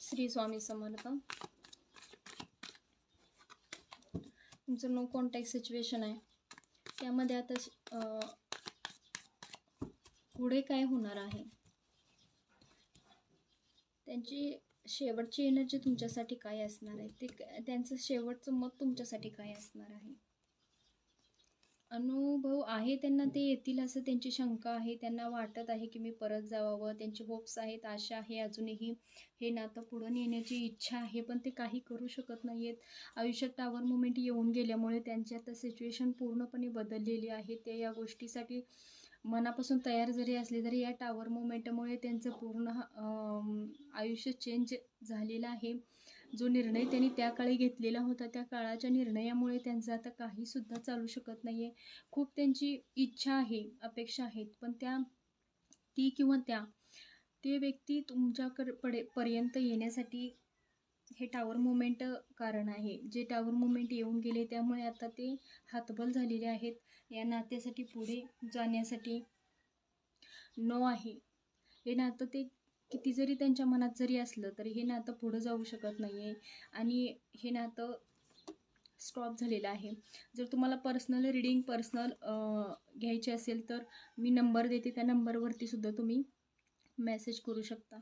श्री स्वामी समर्थ. तुमचं no contact situation आहे, त्यामध्ये आता पुढे काय होणार आहे, त्यांची शेवटची एनर्जी तुमच्यासाठी काय असणार आहे, ते त्यांचं शेवटचं मत तुमच्यासाठी काय असणार आहे. अनुभव आहे त्यांना, ते येतील असं त्यांची शंका आहे. त्यांना वाटत आहे की मी परत जावावं. त्यांचे होप्स आहेत, आशा आहे, अजूनही हे नातं पुढं नेण्याची इच्छा आहे, पण ते काही करू शकत नाही आहेत. आयुष्यात टावर मुमेंट येऊन गेल्यामुळे त्यांची आता सिच्युएशन पूर्णपणे बदललेली आहे. ते या गोष्टीसाठी मनापासून तयार जरी असले तरी या टावर मुमेंटमुळे त्यांचं पूर्ण आयुष्य चेंज झालेलं आहे. जो निर्णय त्यांनी त्या काळी घेतलेला होता, त्या काळाच्या निर्णयामुळे त्यांचं आता काहीसुद्धा चालू शकत नाही आहे. खूप त्यांची इच्छा आहे, अपेक्षा आहेत, पण ती किंवा ते व्यक्ती पर्यंत येण्यासाठी हे टावर मुवमेंट कारण आहे. जे टावर मुवमेंट येऊन गेले त्यामुळे आता ते हतबल झालेले आहेत. या नात्यासाठी पुढे जाण्यासाठी नो आहे. हे नातं ते किती जरी त्यांच्या मनात जरी असलं तरी हे नातं पुढं जाऊ शकत नाही आहे आणि हे नातं स्टॉप झालेलं आहे. जर तुम्हाला पर्सनल रीडिंग घ्यायची असेल तर मी नंबर देते, त्या नंबरवरती सुद्धा तुम्ही मेसेज करू शकता.